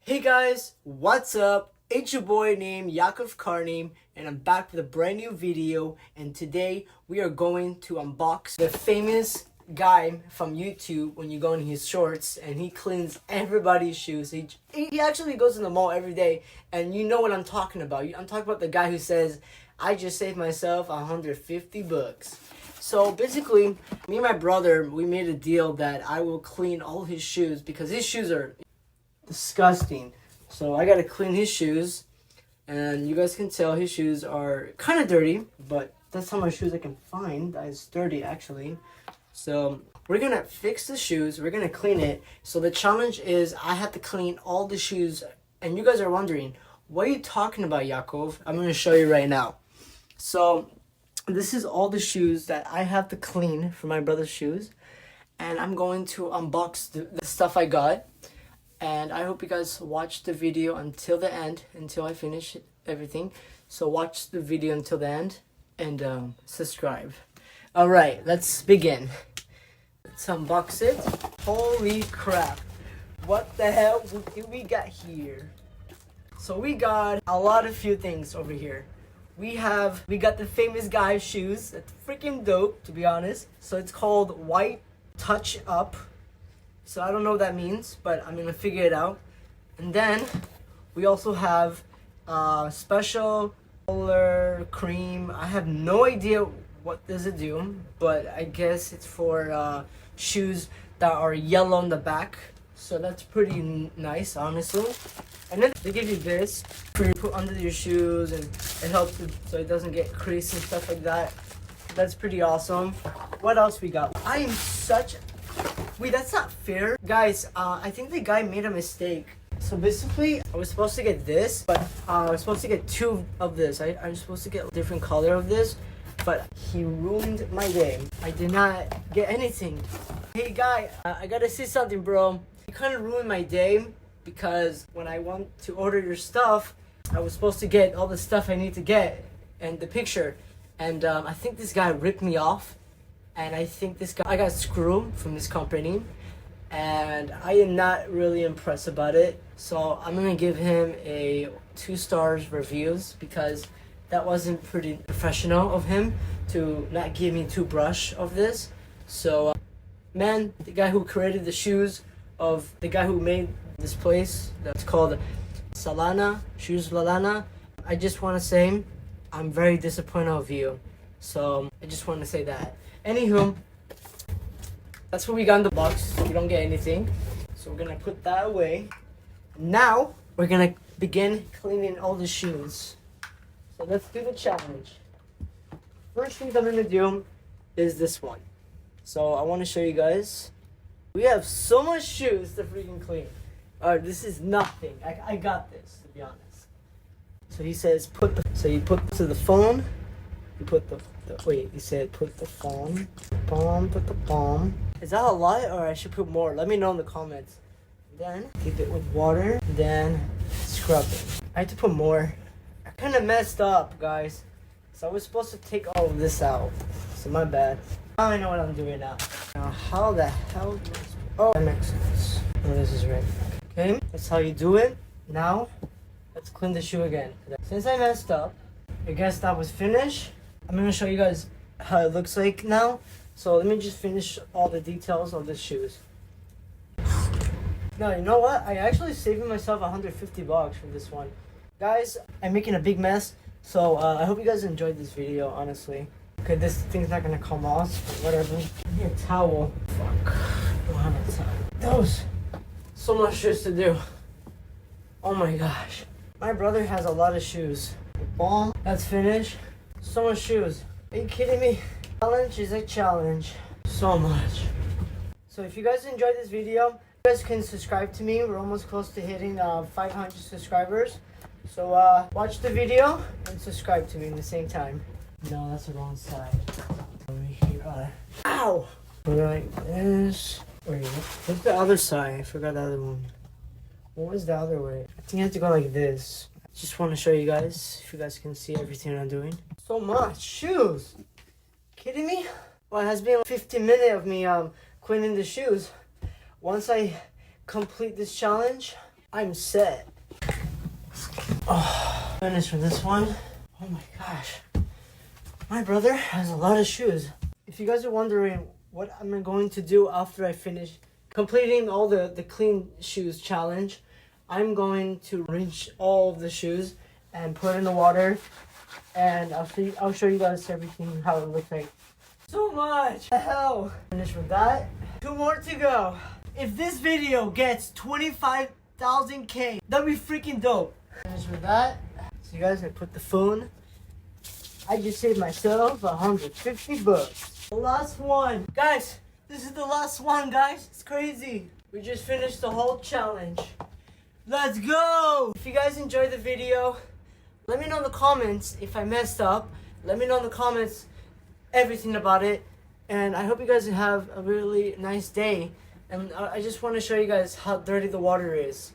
Hey guys, what's up? It's your boy named Yakov Karnim, and I'm back with a brand new video. And today we are going to unbox the famous guy from YouTube when you go in his shorts and he cleans everybody's shoes. He actually goes in the mall every day, and you know what I'm talking about. I'm talking about the guy who says, I just saved myself $150. So basically, me and my brother, we made a deal that I will clean all his shoes because his shoes are disgusting. So I gotta clean his shoes, and you guys can tell his shoes are kind of dirty, but that's how much shoes I can find that is dirty actually. So we're gonna fix the shoes, we're gonna clean it. So the challenge is I have to clean all the shoes, and you guys are wondering, what are you talking about, Yaakov? I'm gonna show you right now. So this is all the shoes that I have to clean for my brother's shoes, and I'm going to unbox the stuff I got. And I hope you guys watch the video until the end, until I finish everything. So watch the video until the end and subscribe. Alright, let's begin. Let's unbox it. Holy crap. What the hell do we got here? So we got a lot of few things over here. We got the famous guy's shoes. It's freaking dope, to be honest. So it's called White Touch Up. So I don't know what that means, but I'm gonna figure it out. And then we also have special color cream. I have no idea what does it do, but I guess it's for shoes that are yellow on the back. So that's pretty nice, honestly. And then they give you this for you to put under your shoes, and it helps it so it doesn't get creased and stuff like that. That's pretty awesome. What else we got? I am such... Wait, that's not fair. Guys, I think the guy made a mistake. So basically, I was supposed to get this, but I was supposed to get two of this. I was supposed to get a different color of this, but he ruined my day. I did not get anything. Hey guy, I gotta say something, bro. You kind of ruined my day because when I want to order your stuff, I was supposed to get all the stuff I need to get and the picture. And I think this guy ripped me off. And I think I got screwed from this company, and I am not really impressed about it. So I'm gonna give him a 2 stars reviews because that wasn't pretty professional of him to not give me toothbrush of this. So man, the guy who created the shoes of the guy who made this place that's called Salana, Shoes Lalana, I just want to say I'm very disappointed of you. So I just want to say that. Anywho, that's what we got in the box. We don't get anything. So we're gonna put that away. Now we're gonna begin cleaning all the shoes. So let's do the challenge. First thing I'm gonna do is this one. So I wanna show you guys. We have so much shoes to freaking clean. Alright, this is nothing. I got this, to be honest. So he says so you put to the phone. You put he said put the phone, put the palm. Is that a lot, or I should put more? Let me know in the comments. Then keep it with water, then scrub it. I had to put more. I kind of messed up, guys. So I was supposed to take all of this out. So my bad. Now I know what I'm doing now. Now how the hell oh, that makes sense. Oh, this is right. Okay, that's how you do it. Now, let's clean the shoe again. Since I messed up, I guess that was finished. I'm gonna show you guys how it looks like now. So let me just finish all the details of the shoes. Now, you know what? I actually saved myself $150 for this one. Guys, I'm making a big mess. So I hope you guys enjoyed this video, honestly. Okay, this thing's not gonna come off, but whatever. I need a towel. Fuck. I don't have a towel. Those. So much shoes to do. Oh my gosh. My brother has a lot of shoes. The balm, that's finished. So much shoes. Are you kidding me? Challenge is a challenge. So much. So if you guys enjoyed this video, you guys can subscribe to me. We're almost close to hitting 500 subscribers. So watch the video and subscribe to me at the same time. No, that's the wrong side. Over here. Ow! Put it like this. Wait, what's the other side? I forgot the other one. What was the other way? I think I have to go like this. Just want to show you guys, if you guys can see everything I'm doing. So much shoes. Kidding me? Well, it has been 15 minutes of me cleaning the shoes. Once I complete this challenge, I'm set. Oh, finished with this one. Oh my gosh. My brother has a lot of shoes. If you guys are wondering what I'm going to do after I finish completing all the clean shoes challenge, I'm going to rinse all of the shoes and put in the water, and I'll show you guys everything, how it looks like. So much! The hell! Finish with that. 2 more to go. If this video gets 25,000K, that'd be freaking dope. Finish with that. So you guys, I put the phone. I just saved myself $150. The last one. Guys, this is the last one, guys. It's crazy. We just finished the whole challenge. Let's go! If you guys enjoyed the video, let me know in the comments if I messed up. Let me know in the comments everything about it. And I hope you guys have a really nice day. And I just want to show you guys how dirty the water is.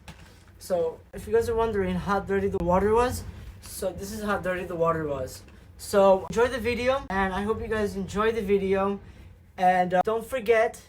So if you guys are wondering how dirty the water was, so this is how dirty the water was. So enjoy the video, and I hope you guys enjoy the video. And don't forget